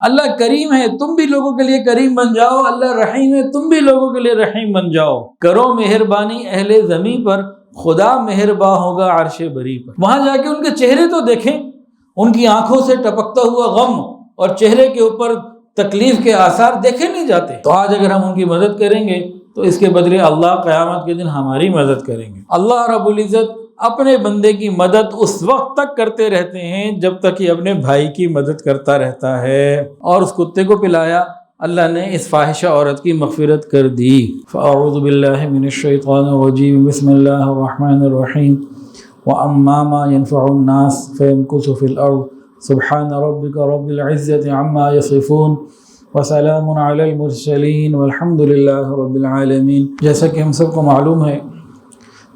اللہ کریم ہے، تم بھی لوگوں کے لیے کریم بن جاؤ، اللہ رحیم ہے، تم بھی لوگوں کے لیے رحیم بن جاؤ، کرو مہربانی اہل زمین پر، خدا مہرباں ہوگا عرش بری پر۔ وہاں جا کے ان کے چہرے تو دیکھیں، ان کی آنکھوں سے ٹپکتا ہوا غم اور چہرے کے اوپر تکلیف کے آثار دیکھے نہیں جاتے۔ تو آج اگر ہم ان کی مدد کریں گے تو اس کے بدلے اللہ قیامت کے دن ہماری مدد کریں گے۔ اللہ رب العزت اپنے بندے کی مدد اس وقت تک کرتے رہتے ہیں جب تک یہ اپنے بھائی کی مدد کرتا رہتا ہے۔ اور اس کتے کو پلایا، اللہ نے اس فاحشہ عورت کی مغفرت کر دی۔ فاعوذ باللہ من الشیطان الرجیم، بسم اللہ الرحمن الرحیم۔ وَأَمَّا مَا يَنْفَعُ النَّاسَ فَيَمْكُثُ فِي الْأَرْضِ سُبْحَانَ رَبِّكَ رَبِّ الْعِزَّةِ عَمَّا يَصِفُونَ وَسَلَامٌ عَلَى الْمُرْسَلِينَ وَالْحَمْدُ لِلَّهِ رَبِّ الْعَالَمِينَ۔ جیسا کہ ہم سب کو معلوم ہے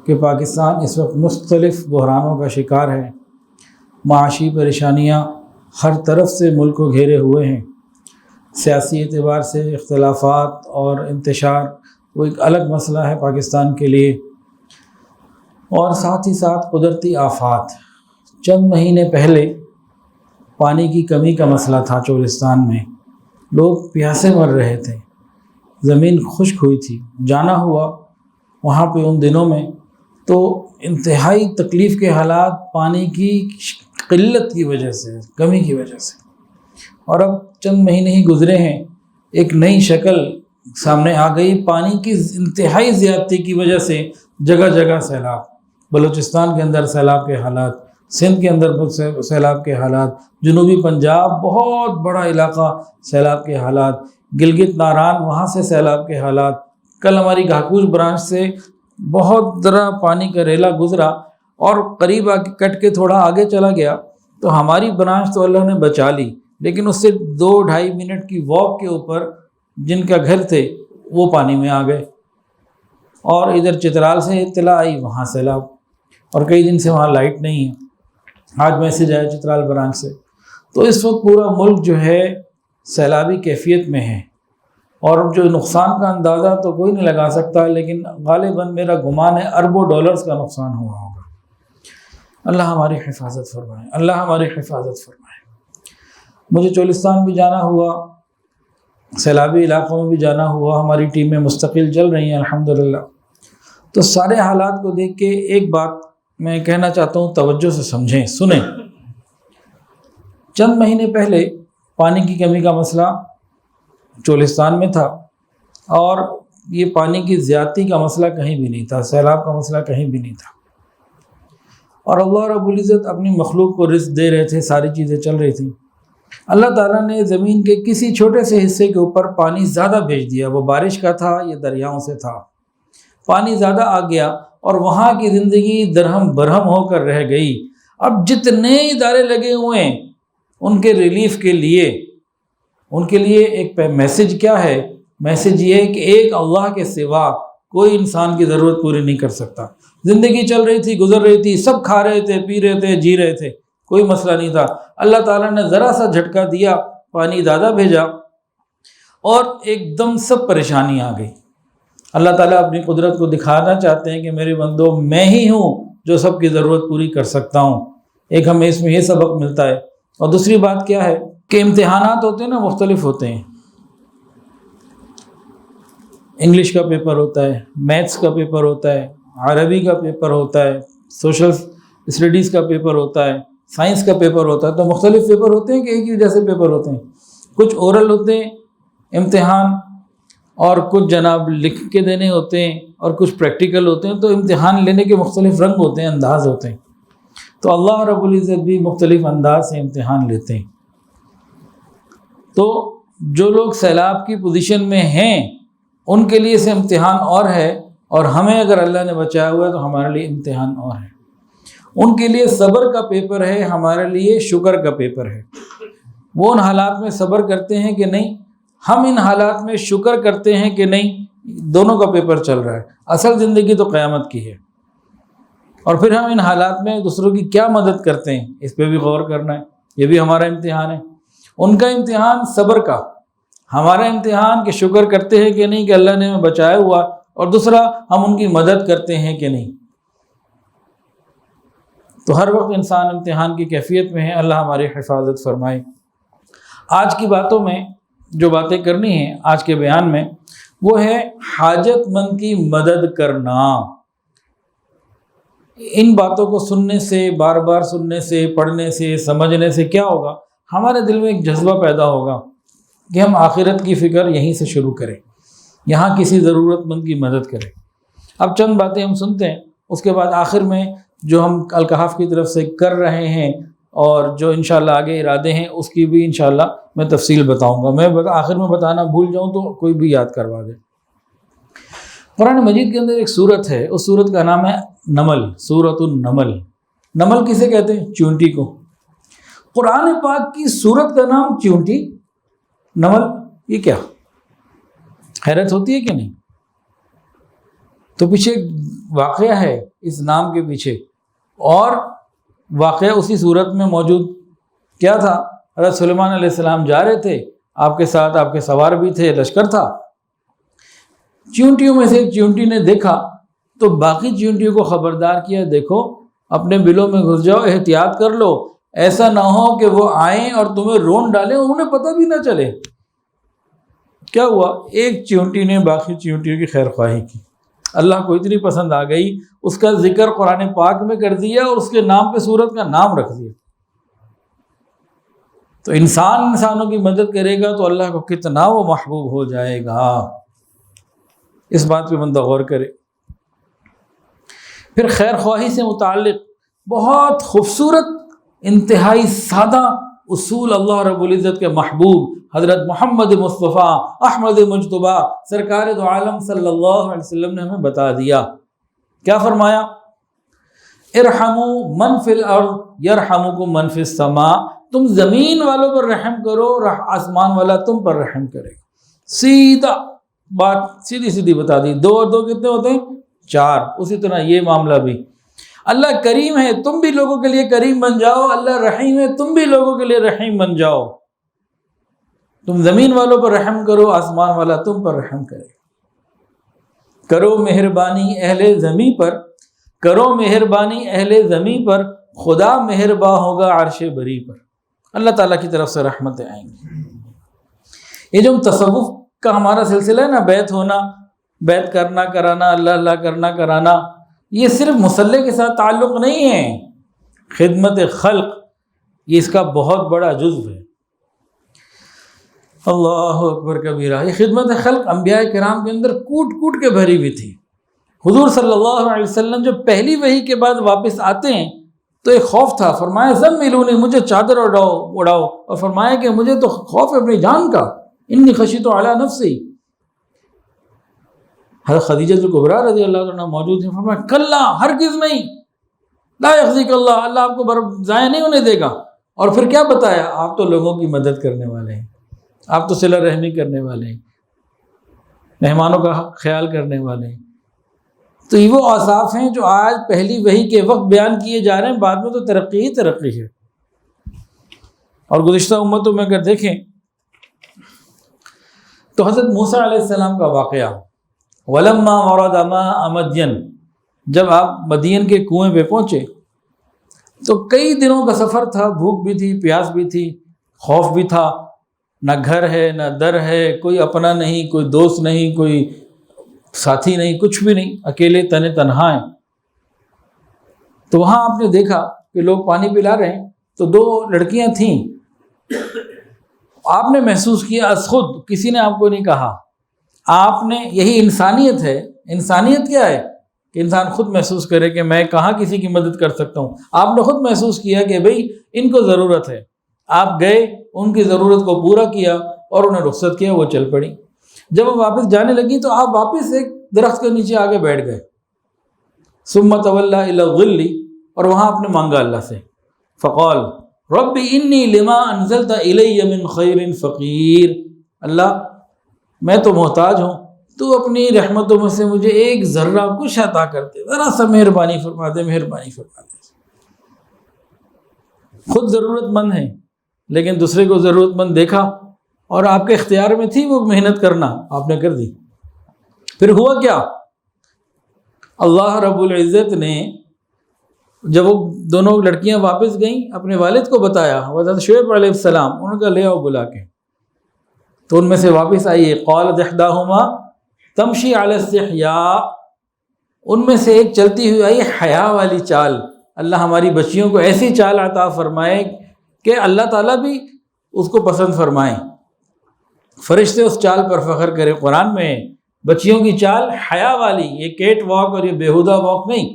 کہ پاکستان اس وقت مختلف بحرانوں کا شکار ہے، معاشی پریشانیاں ہر طرف سے ملک کو گھیرے ہوئے ہیں، سیاسی اعتبار سے اختلافات اور انتشار وہ ایک الگ مسئلہ ہے پاکستان کے لیے، اور ساتھ ہی ساتھ قدرتی آفات۔ چند مہینے پہلے پانی کی کمی کا مسئلہ تھا چولستان میں، لوگ پیاسے مر رہے تھے، زمین خشک ہوئی تھی، جانا ہوا وہاں پہ ان دنوں میں تو انتہائی تکلیف کے حالات پانی کی قلت کی وجہ سے، کمی کی وجہ سے۔ اور اب چند مہینے ہی گزرے ہیں، ایک نئی شکل سامنے آ گئی، پانی کی انتہائی زیادتی کی وجہ سے جگہ جگہ سیلاب، بلوچستان کے اندر سیلاب کے حالات، سندھ کے اندر سیلاب کے حالات، جنوبی پنجاب بہت بڑا علاقہ سیلاب کے حالات، گلگت ناران وہاں سے سیلاب کے حالات۔ کل ہماری گھاکوش برانچ سے بہت ذرا پانی کا ریلا گزرا اور قریب آ کے کٹ کے تھوڑا آگے چلا گیا تو ہماری برانچ تو اللہ نے بچا لی، لیکن اس سے 2-2.5 منٹ کی واک کے اوپر جن کا گھر تھے وہ پانی میں آ گئے۔ اور ادھر چترال سے اطلاع آئی، وہاں سیلاب، اور کئی دن سے وہاں لائٹ نہیں ہے، آج میسیج آیا چترال برانچ سے۔ تو اس وقت پورا ملک جو ہے سیلابی کیفیت میں ہے، اور جو نقصان کا اندازہ تو کوئی نہیں لگا سکتا، لیکن غالباً میرا گمان ہے اربوں ڈالرز کا نقصان ہوا ہوگا۔ اللہ ہماری حفاظت فرمائے، اللہ ہماری حفاظت فرمائے۔ مجھے چولستان بھی جانا ہوا، سیلابی علاقوں میں بھی جانا ہوا، ہماری ٹیمیں مستقل چل رہی ہیں الحمدللہ۔ تو سارے حالات کو دیکھ کے ایک بات میں کہنا چاہتا ہوں، توجہ سے سمجھیں، سنیں۔ چند مہینے پہلے پانی کی کمی کا مسئلہ چولستان میں تھا، اور یہ پانی کی زیادتی کا مسئلہ کہیں بھی نہیں تھا، سیلاب کا مسئلہ کہیں بھی نہیں تھا، اور اللہ رب العزت اپنی مخلوق کو رزق دے رہے تھے، ساری چیزیں چل رہی تھیں۔ اللہ تعالیٰ نے زمین کے کسی چھوٹے سے حصے کے اوپر پانی زیادہ بھیج دیا، وہ بارش کا تھا یا دریاؤں سے تھا، پانی زیادہ آ گیا اور وہاں کی زندگی درہم برہم ہو کر رہ گئی۔ اب جتنے ادارے لگے ہوئے ہیں ان کے ریلیف کے لیے، ان کے لیے ایک میسج کیا ہے؟ میسج یہ ہے کہ ایک اللہ کے سوا کوئی انسان کی ضرورت پوری نہیں کر سکتا۔ زندگی چل رہی تھی، گزر رہی تھی، سب کھا رہے تھے، پی رہے تھے، جی رہے تھے، کوئی مسئلہ نہیں تھا۔ اللہ تعالیٰ نے ذرا سا جھٹکا دیا، پانی زیادہ بھیجا اور ایک دم سب پریشانی آ گئی۔ اللہ تعالیٰ اپنی قدرت کو دکھانا چاہتے ہیں کہ میرے بندو میں ہی ہوں جو سب کی ضرورت پوری کر سکتا ہوں۔ ایک ہمیں اس میں یہ سبق ملتا ہے۔ اور دوسری بات کیا ہے کہ امتحانات ہوتے ہیں نا، مختلف ہوتے ہیں۔ انگلش کا پیپر ہوتا ہے، میتھس کا پیپر ہوتا ہے، عربی کا پیپر ہوتا ہے، سوشل اسٹڈیز کا پیپر ہوتا ہے، سائنس کا پیپر ہوتا ہے۔ تو مختلف پیپر ہوتے ہیں کہ ایک ہی جیسے پیپر ہوتے ہیں؟ کچھ اورل ہوتے ہیں امتحان، اور کچھ جناب لکھ کے دینے ہوتے ہیں، اور کچھ پریکٹیکل ہوتے ہیں۔ تو امتحان لینے کے مختلف رنگ ہوتے ہیں، انداز ہوتے ہیں۔ تو اللہ رب العزت بھی مختلف انداز سے امتحان لیتے ہیں۔ تو جو لوگ سیلاب کی پوزیشن میں ہیں ان کے لیے سے امتحان اور ہے، اور ہمیں اگر اللہ نے بچایا ہوا ہے تو ہمارے لیے امتحان اور ہے۔ ان کے لیے صبر کا پیپر ہے، ہمارے لیے شکر کا پیپر ہے۔ وہ ان حالات میں صبر کرتے ہیں کہ نہیں، ہم ان حالات میں شکر کرتے ہیں کہ نہیں، دونوں کا پیپر چل رہا ہے۔ اصل زندگی تو قیامت کی ہے، اور پھر ہم ان حالات میں دوسروں کی کیا مدد کرتے ہیں، اس پہ بھی غور کرنا ہے، یہ بھی ہمارا امتحان ہے۔ ان کا امتحان صبر کا، ہمارا امتحان کہ شکر کرتے ہیں کہ نہیں کہ اللہ نے ہمیں بچایا ہوا، اور دوسرا ہم ان کی مدد کرتے ہیں کہ نہیں۔ تو ہر وقت انسان امتحان کی کیفیت میں ہے، اللہ ہماری حفاظت فرمائے۔ آج کی باتوں میں جو باتیں کرنی ہیں آج کے بیان میں، وہ ہے حاجت مند کی مدد کرنا۔ ان باتوں کو سننے سے، بار بار سننے سے، پڑھنے سے، سمجھنے سے کیا ہوگا؟ ہمارے دل میں ایک جذبہ پیدا ہوگا کہ ہم آخرت کی فکر یہیں سے شروع کریں، یہاں کسی ضرورت مند کی مدد کریں۔ اب چند باتیں ہم سنتے ہیں، اس کے بعد آخر میں جو ہم الکہف کی طرف سے کر رہے ہیں اور جو انشاءاللہ آگے ارادے ہیں اس کی بھی انشاءاللہ میں تفصیل بتاؤں گا۔ میں آخر میں بتانا بھول جاؤں تو کوئی بھی یاد کروا دے۔ قرآن مجید کے اندر ایک سورت ہے، اس سورت کا نام ہے نمل، سورۃ النمل۔ نمل کسے کہتے ہیں؟ چیونٹی کو۔ قرآن پاک کی سورت کا نام چیونٹی، نمل، یہ کیا؟ حیرت ہوتی ہے کہ نہیں؟ تو پیچھے ایک واقعہ ہے اس نام کے پیچھے، اور واقعہ اسی صورت میں موجود کیا تھا؟ حضرت سلیمان علیہ السلام جا رہے تھے، آپ کے ساتھ آپ کے سوار بھی تھے، لشکر تھا۔ چیونٹیوں میں سے ایک چیونٹی نے دیکھا تو باقی چیونٹیوں کو خبردار کیا، دیکھو اپنے بلوں میں گھس جاؤ، احتیاط کر لو، ایسا نہ ہو کہ وہ آئیں اور تمہیں رون ڈالیں، انہیں پتہ بھی نہ چلے۔ کیا ہوا؟ ایک چیونٹی نے باقی چیونٹیوں کی خیر خواہی کی، اللہ کو اتنی پسند آ گئی، اس کا ذکر قرآن پاک میں کر دیا اور اس کے نام پہ سورت کا نام رکھ دیا۔ تو انسان انسانوں کی مدد کرے گا تو اللہ کو کتنا وہ محبوب ہو جائے گا، اس بات پہ بندہ غور کرے۔ پھر خیر خواہی سے متعلق بہت خوبصورت، انتہائی سادہ اصول اللہ رب العزت کے محبوب حضرت محمد مصطفیٰ احمد مجتبیٰ سرکار دو عالم صلی اللہ علیہ وسلم نے ہمیں بتا دیا۔ کیا فرمایا؟ ارحموا من فی الارض یرحمکم من فی السماء، تم زمین والوں پر رحم کرو، آسمان والا تم پر رحم کرے گا۔ سیدھا بات، سیدھی سیدھی بتا دی۔ 2 اور 2 کتنے ہوتے ہیں؟ 4۔ اسی طرح یہ معاملہ بھی، اللہ کریم ہے، تم بھی لوگوں کے لیے کریم بن جاؤ، اللہ رحیم ہے، تم بھی لوگوں کے لیے رحیم بن جاؤ۔ تم زمین والوں پر رحم کرو، آسمان والا تم پر رحم کرے۔ کرو مہربانی اہل زمین پر، کرو مہربانی اہل زمین پر، خدا مہرباں ہوگا عرش بری پر۔ اللہ تعالیٰ کی طرف سے رحمتیں آئیں گی۔ یہ جو تصوف کا ہمارا سلسلہ ہے نا، بیعت ہونا، بیعت کرنا کرانا، اللہ اللہ کرنا کرانا، یہ صرف مصلی کے ساتھ تعلق نہیں ہے، خدمت خلق یہ اس کا بہت بڑا جزو ہے۔ اللہ اکبر کبیرہ۔ یہ خدمت خلق انبیاء کرام کے اندر کوٹ کوٹ کے بھری ہوئی تھی۔ حضور صلی اللہ علیہ وسلم جب پہلی وحی کے بعد واپس آتے ہیں تو ایک خوف تھا، فرمایا زملونی، مجھے چادر اڑاؤ، اور فرمایا کہ مجھے تو خوف ہے اپنی جان کا، انی خشیت علی نفسی۔ حضرت خدیجہ کبریٰ رضی اللہ عنہ موجود ہیں، فرمایا کلا، ہرگز نہیں، لا یخزیک اللہ، اللہ آپ کو ضائع نہیں ہونے دے گا۔ اور پھر کیا بتایا؟ آپ تو لوگوں کی مدد کرنے والے ہیں، آپ تو صلہ رحمی کرنے والے ہیں، مہمانوں کا خیال کرنے والے ہیں۔ تو یہ وہ اوصاف ہیں جو آج پہلی وحی کے وقت بیان کیے جا رہے ہیں، بعد میں تو ترقی ہی ترقی ہے۔ اور گزشتہ امتوں میں اگر دیکھیں تو حضرت موسیٰ علیہ السلام کا واقعہ، وَلَمَّا وَرَدَ مَاءَ مَدْيَنَ، جب آپ مدین کے کنویں پہ پہنچے تو کئی دنوں کا سفر تھا، بھوک بھی تھی، پیاس بھی تھی، خوف بھی تھا، نہ گھر ہے نہ در ہے، کوئی اپنا نہیں، کوئی دوست نہیں، کوئی ساتھی نہیں، کچھ بھی نہیں، اکیلے تنے تنہا ہیں۔ تو وہاں آپ نے دیکھا کہ لوگ پانی پلا رہے ہیں، تو 2 لڑکیاں تھیں۔ آپ نے محسوس کیا از خود، کسی نے آپ کو نہیں کہا، آپ نے، یہی انسانیت ہے۔ انسانیت کیا ہے؟ کہ انسان خود محسوس کرے کہ میں کہاں کسی کی مدد کر سکتا ہوں۔ آپ نے خود محسوس کیا کہ بھئی ان کو ضرورت ہے، آپ گئے، ان کی ضرورت کو پورا کیا اور انہیں رخصت کیا، وہ چل پڑی۔ جب وہ واپس جانے لگی تو آپ واپس ایک درخت کے نیچے آگے بیٹھ گئے، ثم تولی الی الظل، اور وہاں آپ نے مانگا اللہ سے، فقال رب انی لما انزلت الی من خیر فقیر، اللہ میں تو محتاج ہوں، تو اپنی رحمتوں میں سے مجھے ایک ذرہ کچھ عطا کر دے، ذرا سا مہربانی فرما دے، مہربانی فرما دے۔ خود ضرورت مند ہیں لیکن دوسرے کو ضرورت مند دیکھا اور آپ کے اختیار میں تھی وہ محنت کرنا، آپ نے کر دی۔ پھر ہوا کیا؟ اللہ رب العزت نے جب وہ دونوں لڑکیاں واپس گئیں اپنے والد کو بتایا، حضرت شعیب علیہ السلام، انہوں نے کہا لے آؤ بلا کے. تو ان میں سے واپس آئیے، قالت احداہما تمشی علی استحیاء، ان میں سے ایک چلتی ہوئی آئی حیا والی چال. اللہ ہماری بچیوں کو ایسی چال عطا فرمائے کہ اللہ تعالیٰ بھی اس کو پسند فرمائیں، فرشتے اس چال پر فخر کریں. قرآن میں بچیوں کی چال حیا والی، یہ کیٹ واک اور یہ بیہودہ واک نہیں،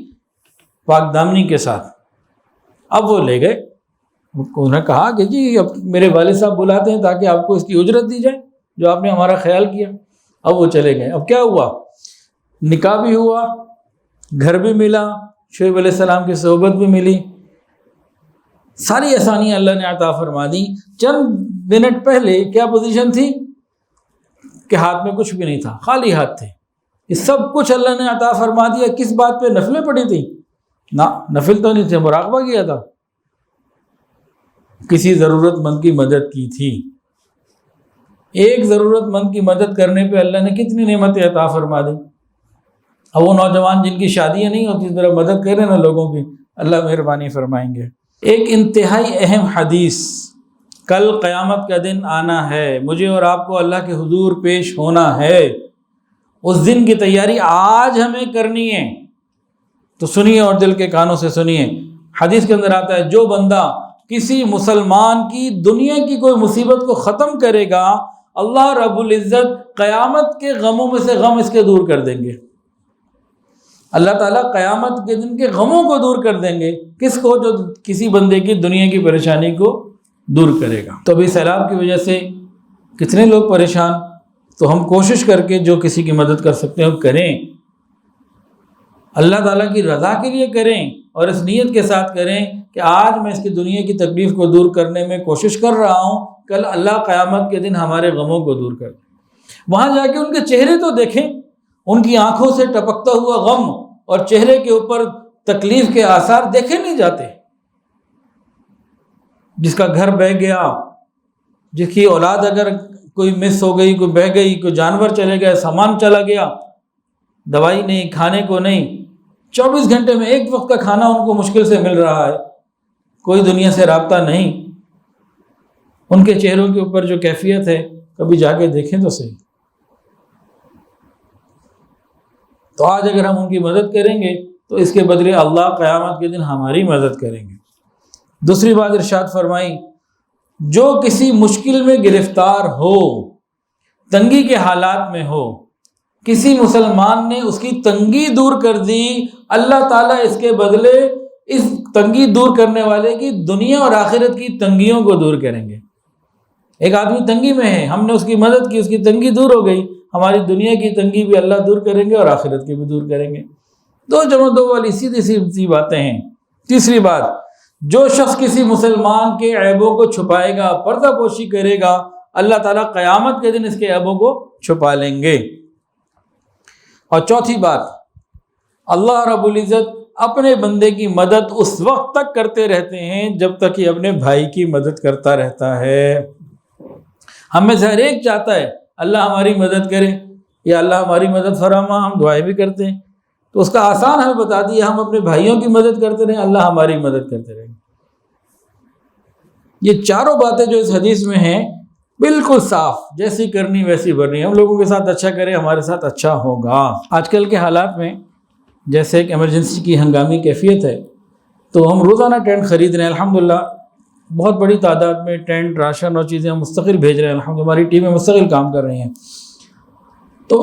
پاک دامنی کے ساتھ. اب وہ لے گئے، انہوں نے کہا کہ جی اب میرے والد صاحب بلاتے ہیں تاکہ آپ کو اس کی اجرت دی جائے جو آپ نے ہمارا خیال کیا. اب وہ چلے گئے. اب کیا ہوا، نکاح بھی ہوا، گھر بھی ملا، شعیب علیہ السلام کی صحبت بھی ملی، ساری آسانیاں اللہ نے عطا فرما دی. چند منٹ پہلے کیا پوزیشن تھی کہ ہاتھ میں کچھ بھی نہیں تھا، خالی ہاتھ تھے. یہ سب کچھ اللہ نے عطا فرما دیا. کس بات پہ؟ نفلیں پڑھی تھیں؟ نہ، نفل تو نہیں تھے، مراقبہ کیا تھا، کسی ضرورت مند کی مدد کی تھی. ایک ضرورت مند کی مدد کرنے پہ اللہ نے کتنی نعمتیں عطا فرما دی. اب وہ نوجوان جن کی شادیاں نہیں ہوتی ذرا مدد کریں نا لوگوں کی، اللہ مہربانی فرمائیں گے. ایک انتہائی اہم حدیث، کل قیامت کا دن آنا ہے، مجھے اور آپ کو اللہ کے حضور پیش ہونا ہے. اس دن کی تیاری آج ہمیں کرنی ہے. تو سنیے اور دل کے کانوں سے سنیے. حدیث کے اندر آتا ہے جو بندہ کسی مسلمان کی دنیا کی کوئی مصیبت کو ختم کرے گا، اللہ رب العزت قیامت کے غموں میں سے غم اس کے دور کر دیں گے. اللہ تعالیٰ قیامت کے دن کے غموں کو دور کر دیں گے. کس کو؟ جو کسی بندے کی دنیا کی پریشانی کو دور کرے گا. تو ابھی سیلاب کی وجہ سے کتنے لوگ پریشان، تو ہم کوشش کر کے جو کسی کی مدد کر سکتے ہیں وہ کریں، اللہ تعالیٰ کی رضا کے لیے کریں، اور اس نیت کے ساتھ کریں کہ آج میں اس کی دنیا کی تکلیف کو دور کرنے میں کوشش کر رہا ہوں، کل اللہ قیامت کے دن ہمارے غموں کو دور کر دے. وہاں جا کے ان کے چہرے تو دیکھیں، ان کی آنکھوں سے ٹپکتا ہوا غم اور چہرے کے اوپر تکلیف کے آثار دیکھے نہیں جاتے. جس کا گھر بہہ گیا، جس کی اولاد اگر کوئی مس ہو گئی، کوئی بہہ گئی، کوئی جانور چلے گئے، سامان چلا گیا، دوائی نہیں، کھانے کو نہیں، 24 گھنٹے میں ایک وقت کا کھانا ان کو مشکل سے مل رہا ہے، کوئی دنیا سے رابطہ نہیں. ان کے چہروں کے اوپر جو کیفیت ہے کبھی جا کے دیکھیں تو صحیح. تو آج اگر ہم ان کی مدد کریں گے تو اس کے بدلے اللہ قیامت کے دن ہماری مدد کریں گے. دوسری بات ارشاد فرمائی، جو کسی مشکل میں گرفتار ہو، تنگی کے حالات میں ہو، کسی مسلمان نے اس کی تنگی دور کر دی، اللہ تعالیٰ اس کے بدلے اس تنگی دور کرنے والے کی دنیا اور آخرت کی تنگیوں کو دور کریں گے. ایک آدمی تنگی میں ہے، ہم نے اس کی مدد کی، اس کی تنگی دور ہو گئی، ہماری دنیا کی تنگی بھی اللہ دور کریں گے اور آخرت کی بھی دور کریں گے. 2 جمع 2 والی سیدھی سی باتیں ہیں. تیسری بات، جو شخص کسی مسلمان کے عیبوں کو چھپائے گا، پردہ پوشی کرے گا، اللہ تعالیٰ قیامت کے دن اس کے عیبوں کو چھپا لیں گے. اور چوتھی بات، اللہ رب العزت اپنے بندے کی مدد اس وقت تک کرتے رہتے ہیں جب تک یہ اپنے بھائی کی مدد کرتا رہتا ہے. ہم میں سے ہر ایک چاہتا ہے اللہ ہماری مدد کرے یا اللہ ہماری مدد فرما، ہم دعائیں بھی کرتے ہیں. تو اس کا آسان حل بتا دیا، ہم اپنے بھائیوں کی مدد کرتے رہیں، اللہ ہماری مدد کرتے رہیں. یہ چاروں باتیں جو اس حدیث میں ہیں بالکل صاف، جیسی کرنی ویسی بھرنی. ہم لوگوں کے ساتھ اچھا کریں، ہمارے ساتھ اچھا ہوگا. آج کل کے حالات میں جیسے ایک ایمرجنسی کی ہنگامی کیفیت ہے، تو ہم روزانہ ٹینٹ خرید رہے ہیں. الحمدللہ بہت بڑی تعداد میں ٹینٹ، راشن اور چیزیں ہم مستقل بھیج رہے ہیں. الحمدللہ ہماری ٹیمیں مستقل کام کر رہی ہیں. تو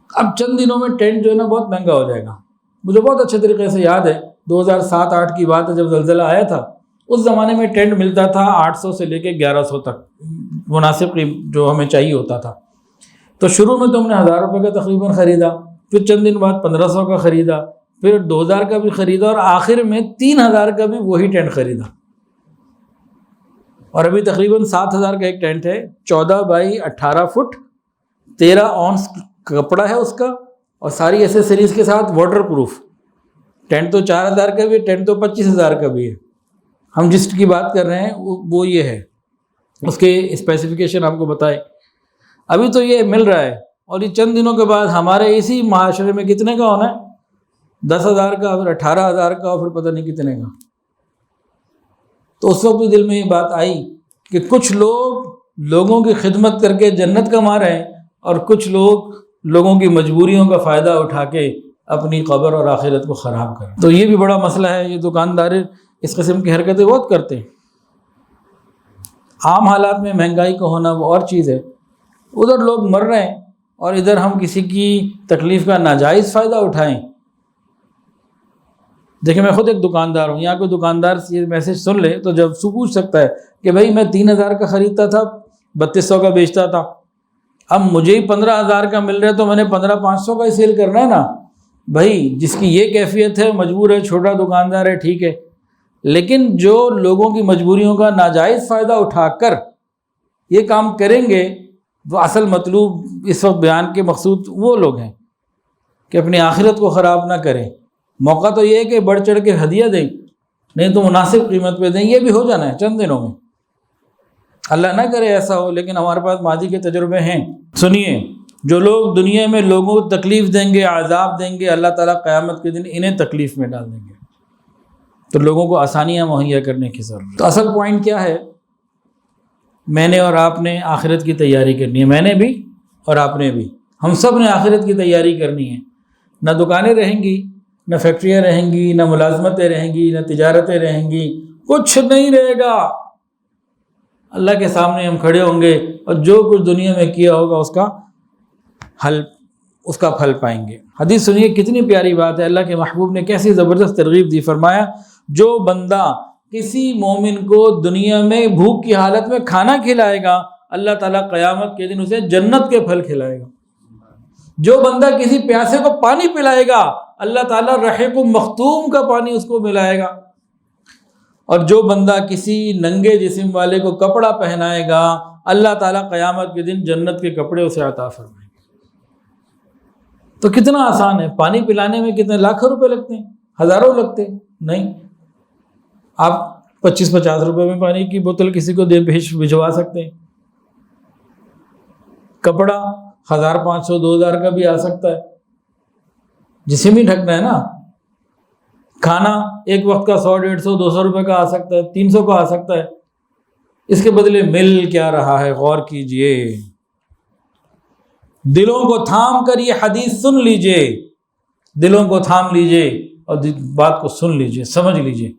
اب چند دنوں میں ٹینٹ جو ہے نا بہت مہنگا ہو جائے گا. مجھے بہت اچھے طریقے سے یاد ہے 2007-8 کی بات ہے، جب زلزلہ آیا تھا. اس زمانے میں ٹینٹ ملتا تھا 800 سے لے کے 1100 تک، مناسب جو ہمیں چاہیے ہوتا تھا. تو شروع میں تو ہم نے 1000 روپے کا تقریباً خریدا، پھر چند دن بعد 1500 کا خریدا، پھر 2000 کا بھی خریدا، اور آخر میں 3000 کا بھی وہی ٹینٹ خریدا. اور ابھی تقریباً 7000 کا ایک ٹینٹ ہے، 14 بائی 18 فٹ، 13 اونس کپڑا ہے اس کا، اور ساری ایسیسریز کے ساتھ واٹر پروف. ٹینٹ تو 4000 کا بھی ہے، ٹینٹ تو 25000 کا بھی ہے. ہم جس کی بات کر رہے ہیں وہ یہ ہے، اس کے اسپیسیفکیشن آپ کو بتائے. ابھی تو یہ مل رہا ہے، اور یہ چند دنوں کے بعد ہمارے اسی معاشرے میں کتنے کا ہونا ہے؟ 10,000 کا، پھر 18,000 کا، اور پھر پتہ نہیں کتنے کا۔ تو اس وقت بھی دل میں یہ بات آئی کہ کچھ لوگ لوگوں کی خدمت کر کے جنت کما رہے ہیں، اور کچھ لوگ لوگوں کی مجبوریوں کا فائدہ اٹھا کے اپنی قبر اور آخرت کو خراب کر رہے ہیں۔ تو یہ بھی بڑا مسئلہ ہے۔ یہ دکاندار اس قسم کی حرکتیں بہت کرتے ہیں۔ عام حالات میں مہنگائی کا ہونا وہ اور چیز ہے، ادھر لوگ مر رہے ہیں اور ادھر ہم کسی کی تکلیف کا ناجائز فائدہ اٹھائیں۔ دیکھیں، میں خود ایک دکاندار ہوں، یہاں کوئی دکاندار یہ میسج سن لے تو جب پوچھ سکتا ہے کہ بھائی میں 3,000 کا خریدتا تھا، 3200 کا بیچتا تھا، اب مجھے ہی 15,000 کا مل رہا ہے تو میں نے 15,500 کا ہی سیل کرنا ہے نا۔ بھائی جس کی یہ کیفیت ہے مجبور ہے، چھوٹا دکاندار ہے، ٹھیک ہے، لیکن جو لوگوں کی مجبوریوں کا ناجائز فائدہ اٹھا کر یہ کام کریں گے، وہ اصل مطلوب اس وقت بیان کے مقصود وہ لوگ ہیں کہ اپنی آخرت کو خراب نہ کریں۔ موقع تو یہ ہے کہ بڑھ چڑھ کے ہدیہ دیں، نہیں تو مناسب قیمت پہ دیں، یہ بھی ہو جانا ہے چند دنوں میں۔ اللہ نہ کرے ایسا ہو، لیکن ہمارے پاس ماضی کے تجربے ہیں۔ سنیے، جو لوگ دنیا میں لوگوں کو تکلیف دیں گے، عذاب دیں گے، اللہ تعالیٰ قیامت کے دن انہیں تکلیف میں ڈال دیں گے۔ تو لوگوں کو آسانیاں مہیا کرنے کی ضرورت ہے۔ تو اصل پوائنٹ کیا ہے؟ میں نے اور آپ نے آخرت کی تیاری کرنی ہے، میں نے بھی اور آپ نے بھی، ہم سب نے آخرت کی تیاری کرنی ہے۔ نہ دکانیں رہیں گی، نہ فیکٹریاں رہیں گی، نہ ملازمتیں رہیں گی، نہ تجارتیں رہیں گی، کچھ نہیں رہے گا۔ اللہ کے سامنے ہم کھڑے ہوں گے اور جو کچھ دنیا میں کیا ہوگا اس کا پھل پائیں گے۔ حدیث سنیے، کتنی پیاری بات ہے، اللہ کے محبوب نے کیسی زبردست ترغیب دی۔ فرمایا، جو بندہ کسی مومن کو دنیا میں بھوک کی حالت میں کھانا کھلائے گا، اللہ تعالیٰ قیامت کے دن اسے جنت کے پھل کھلائے گا۔ جو بندہ کسی پیاسے کو پانی پلائے گا، اللہ تعالیٰ رحیق مختوم کا پانی اس کو ملائے گا۔ اور جو بندہ کسی ننگے جسم والے کو کپڑا پہنائے گا، اللہ تعالیٰ قیامت کے دن جنت کے کپڑے اسے عطا فرمائے گا۔ تو کتنا آسان ہے، پانی پلانے میں کتنے لاکھوں روپے لگتے ہیں، ہزاروں لگتے ہیں؟ نہیں، آپ 25-50 روپے میں پانی کی بوتل کسی کو بھجوا سکتے ہیں۔ کپڑا 1,500 2,000 کا بھی آ سکتا ہے، جسم ہی ڈھکنا ہے نا۔ کھانا ایک وقت کا 100 150 200 روپے کا آ سکتا ہے، 300 کا آ سکتا ہے۔ اس کے بدلے مل کیا رہا ہے، غور کیجئے۔ دلوں کو تھام کر یہ حدیث سن لیجئے، دلوں کو تھام لیجئے اور بات کو سن لیجئے، سمجھ لیجئے۔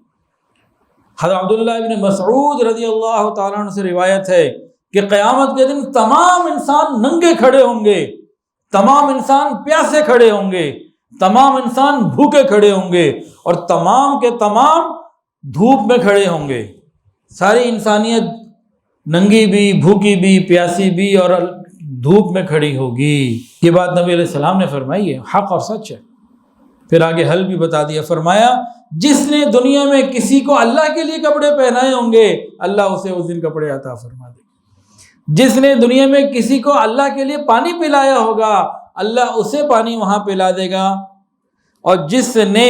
حضرت عبداللہ ابن مسعود رضی اللہ تعالیٰ عنہ سے روایت ہے کہ قیامت کے دن تمام انسان ننگے کھڑے ہوں گے، تمام انسان پیاسے کھڑے ہوں گے، تمام انسان بھوکے کھڑے ہوں گے، اور تمام کے تمام دھوپ میں کھڑے ہوں گے۔ ساری انسانیت ننگی بھی، بھوکی بھی، پیاسی بھی اور دھوپ میں کھڑی ہوگی۔ یہ بات نبی علیہ السلام نے فرمائی ہے، حق اور سچ ہے۔ پھر آگے حل بھی بتا دیا، فرمایا جس نے دنیا میں کسی کو اللہ کے لیے کپڑے پہنائے ہوں گے، اللہ اسے اس دن کپڑے عطا فرما دے گا۔ جس نے دنیا میں کسی کو اللہ کے لیے پانی پلایا ہوگا، اللہ اسے پانی وہاں پلا دے گا۔ اور جس نے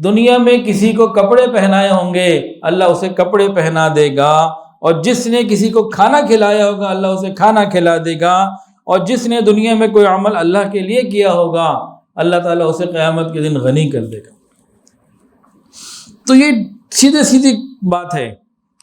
دنیا میں کسی کو کپڑے پہنائے ہوں گے، اللہ اسے کپڑے پہنا دے گا۔ اور جس نے کسی کو کھانا کھلایا ہوگا، اللہ اسے کھانا کھلا دے گا۔ اور جس نے دنیا میں کوئی عمل اللہ کے لیے کیا ہوگا، اللہ تعالیٰ اسے قیامت کے دن غنی کر دے گا۔ تو یہ سیدھی بات ہے،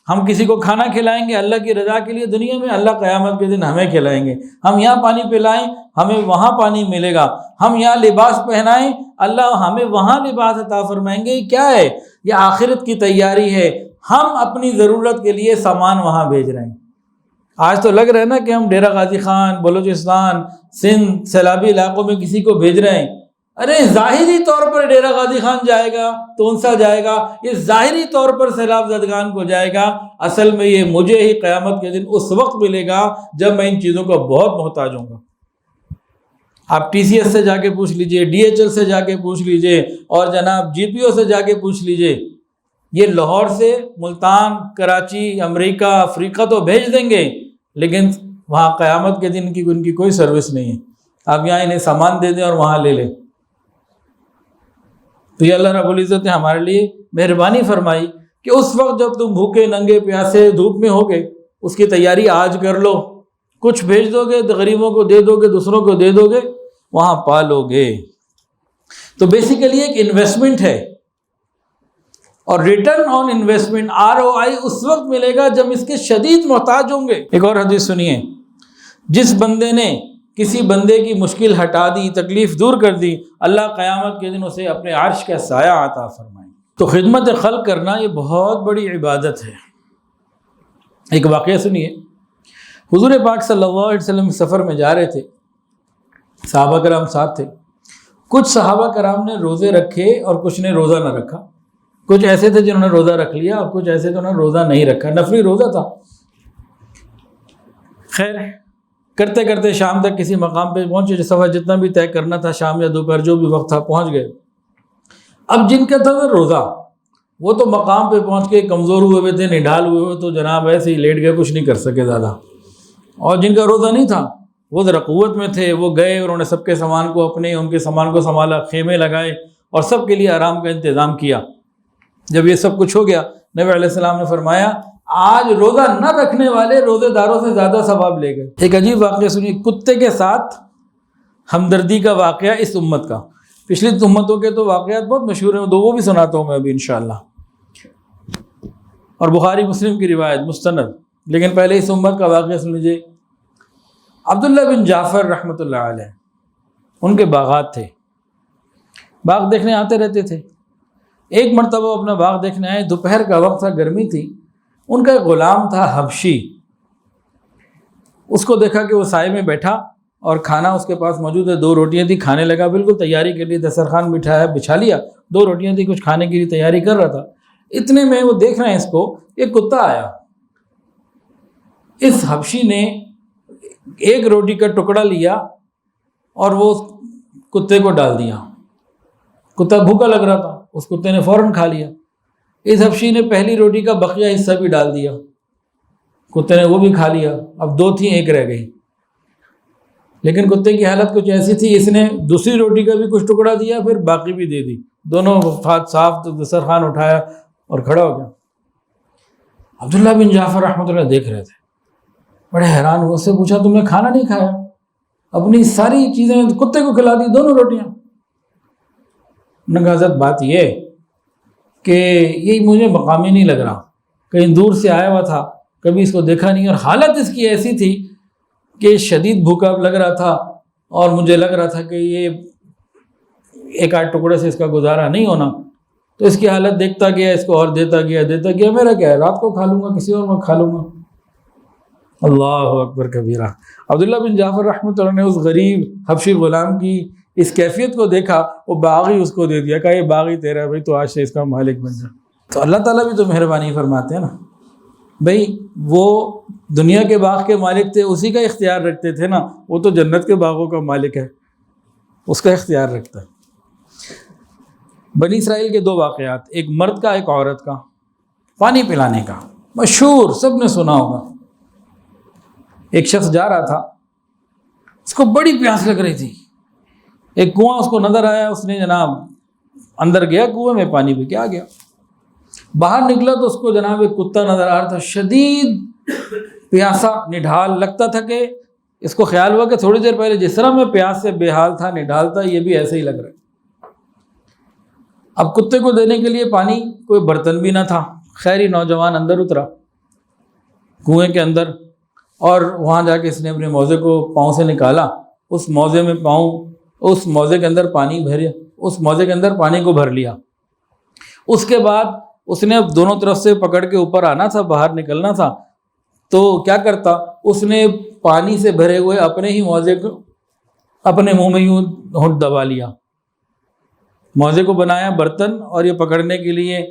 ہم کسی کو کھانا کھلائیں گے اللہ کی رضا کے لیے دنیا میں، اللہ قیامت کے دن ہمیں کھلائیں گے۔ ہم یہاں پانی پلائیں، ہمیں وہاں پانی ملے گا۔ ہم یہاں لباس پہنائیں، اللہ ہمیں وہاں لباس عطا فرمائیں گے۔ کیا ہے؟ یہ آخرت کی تیاری ہے۔ ہم اپنی ضرورت کے لیے سامان وہاں بھیج رہے ہیں۔ آج تو لگ رہا ہے نا کہ ہم ڈیرہ غازی خان، بلوچستان، سندھ، سیلابی علاقوں میں کسی کو بھیج رہے ہیں۔ ارے ظاہری طور پر ڈیرہ غازی خان جائے گا، تونسا جائے گا، یہ ظاہری طور پر سیلاب زدگان کو جائے گا، اصل میں یہ مجھے ہی قیامت کے دن اس وقت ملے گا جب میں ان چیزوں کا بہت محتاج ہوں گا۔ آپ ٹی سی ایس سے جا کے پوچھ لیجئے، ڈی ایچ ایل سے جا کے پوچھ لیجئے، اور جناب جی پی او سے جا کے پوچھ لیجئے۔ یہ لاہور سے ملتان، کراچی، امریکہ، افریقہ تو بھیج دیں گے، لیکن وہاں قیامت کے دن کی ان کی کوئی سروس نہیں ہے۔ آپ یہاں انہیں سامان دے دیں اور وہاں لے لیں۔ تو یہ اللہ رب العزت نے ہمارے لیے مہربانی فرمائی کہ اس وقت جب تم بھوکے ننگے پیاسے دھوپ میں ہوگے، اس کی تیاری آج کر لو۔ کچھ بھیج دو گے تو غریبوں کو دے دو گے، دوسروں کو دے دو گے، وہاں پالو گے۔ تو بیسیکلی ایک انویسٹمنٹ ہے، اور ریٹرن آن انویسٹمنٹ ROI اس وقت ملے گا جب اس کے شدید محتاج ہوں گے۔ ایک اور حدیث سنیے، جس بندے نے کسی بندے کی مشکل ہٹا دی، تکلیف دور کر دی، اللہ قیامت کے دن اسے اپنے عرش کا سایہ عطا فرمائے۔ تو خدمت خلق کرنا یہ بہت بڑی عبادت ہے۔ ایک واقعہ سنیے، حضور پاک صلی اللہ علیہ وسلم سفر میں جا رہے تھے، صحابہ کرام ساتھ تھے۔ کچھ صحابہ کرام نے روزے رکھے اور کچھ نے روزہ نہ رکھا، کچھ ایسے تھے جنہوں نے روزہ رکھ لیا اور کچھ ایسے تھے جنہوں نے روزہ نہیں رکھا، نفلی روزہ تھا۔ خیر کرتے کرتے شام تک کسی مقام پہ پہنچے، جو سفر جتنا بھی طے کرنا تھا، شام یا دوپہر جو بھی وقت تھا پہنچ گئے۔ اب جن کا تھا روزہ، وہ تو مقام پہ پہنچ کے کمزور ہوئے ہوئے تھے، نڈال ہوئے ہوئے، تو جناب ایسے ہی لیٹ گئے، کچھ نہیں کر سکے زیادہ۔ اور جن کا روزہ نہیں تھا وہ ذرا قوت میں تھے، وہ گئے، انہوں نے سب کے سامان کو ان کے سامان کو سنبھالا، خیمے لگائے اور سب کے لیے آرام کا انتظام کیا۔ جب یہ سب کچھ ہو گیا، نبی علیہ السلام نے فرمایا آج روزہ نہ رکھنے والے روزے داروں سے زیادہ ثواب لے گئے۔ ایک عجیب واقعہ سنیے، کتے کے ساتھ ہمدردی کا واقعہ اس امت کا۔ پچھلی امتوں کے تو واقعات بہت مشہور ہیں، وہ بھی سناتا ہوں میں ابھی انشاءاللہ، اور بخاری مسلم کی روایت مستند، لیکن پہلے اس امت کا واقعہ سن لیجیے۔ عبداللہ بن جعفر رحمۃ اللہ علیہ، ان کے باغات تھے، باغ دیکھنے آتے رہتے تھے۔ ایک مرتبہ وہ اپنا باغ دیکھنے آئے، دوپہر کا وقت تھا، گرمی تھی۔ ان کا ایک غلام تھا حبشی، اس کو دیکھا کہ وہ سائے میں بیٹھا اور کھانا اس کے پاس موجود ہے، 2 روٹیاں تھی، کھانے لگا، بالکل تیاری کے لیے دسترخوان بچھا لیا، 2 روٹیاں تھی، کچھ کھانے کے لیے تیاری کر رہا تھا۔ اتنے میں وہ دیکھ رہے ہیں اس کو، ایک کتا آیا، اس حبشی نے ایک روٹی کا ٹکڑا لیا اور وہ کتے کو ڈال دیا۔ کتا بھوکا لگ رہا تھا، اس کتے نے فوراً کھا لیا۔ اس حبشی نے پہلی روٹی کا بقیہ حصہ بھی ڈال دیا، کتے نے وہ بھی کھا لیا۔ اب 2 تھیں، 1 رہ گئی، لیکن کتے کی حالت کچھ ایسی تھی، اس نے دوسری روٹی کا بھی کچھ ٹکڑا دیا، پھر باقی بھی دے دی، دونوں ہاتھ صاف دسترخوان اٹھایا اور کھڑا ہو گیا۔ عبداللہ بن جعفر رحمۃ اللہ دیکھ رہے تھے، بڑے حیران ہوئے، اس سے پوچھا تم نے کھانا نہیں کھایا؟ اپنی ساری چیزیں کتے کو کھلا دی، 2 روٹیاں۔ انہوں نے کہا حضرت بات یہ ہے کہ یہ مجھے مقامی نہیں لگ رہا، کہیں دور سے آیا ہوا تھا، کبھی اس کو دیکھا نہیں، اور حالت اس کی ایسی تھی کہ شدید بھوکا لگ رہا تھا، اور مجھے لگ رہا تھا کہ یہ 1-8 ٹکڑے سے اس کا گزارا نہیں ہونا، تو اس کی حالت دیکھتا گیا، اس کو اور دیتا گیا، میرا کیا ہے، رات کو کھا لوں گا، کسی اور وقت کھا لوں گا۔ اللہ اکبر کبیرہ۔ عبداللہ بن جعفر رحمۃ اللہ نے اس غریب حبشی غلام کی اس کیفیت کو دیکھا، وہ باغ ہی اس کو دے دیا، کہا یہ باغ ہی تیرا ہے بھائی، تو آج سے اس کا مالک بن جا۔ تو اللہ تعالیٰ بھی تو مہربانی فرماتے ہیں نا بھائی، وہ دنیا کے باغ کے مالک تھے، اسی کا اختیار رکھتے تھے نا، وہ تو جنت کے باغوں کا مالک ہے، اس کا اختیار رکھتا ہے۔ بنی اسرائیل کے 2 واقعات، ایک مرد کا، ایک عورت کا، پانی پلانے کا، مشہور، سب نے سنا ہوگا۔ ایک شخص جا رہا تھا، اس کو بڑی پیاس لگ رہی تھی، ایک کنواں اس کو نظر آیا، اس نے جناب اندر گیا، کنویں میں پانی پی کے آ گیا۔ باہر نکلا تو اس کو جناب ایک کتا نظر آ رہا تھا، شدید پیاسا، نڈھال، لگتا تھا کہ اس کو خیال ہوا کہ تھوڑی دیر پہلے جس طرح میں پیاس سے بے حال تھا، نڈھال تھا، یہ بھی ایسے ہی لگ رہا ہے۔ اب کتے کو دینے کے لیے پانی کوئی برتن بھی نہ تھا۔ خیر ہی نوجوان اندر اترا کنویں کے اندر، اور وہاں جا کے اس نے اپنے موزے کو پاؤں سے نکالا، اس موزے میں اس موزے کے اندر پانی بھریا، اس موزے کے اندر پانی کو بھر لیا۔ اس کے بعد اس نے اب دونوں طرف سے پکڑ کے اوپر آنا تھا، باہر نکلنا تھا، تو کیا کرتا، اس نے پانی سے بھرے ہوئے اپنے ہی موزے کو اپنے منہ میں یوں ہونٹ دبا لیا، موزے کو بنایا برتن، اور یہ پکڑنے کے لیے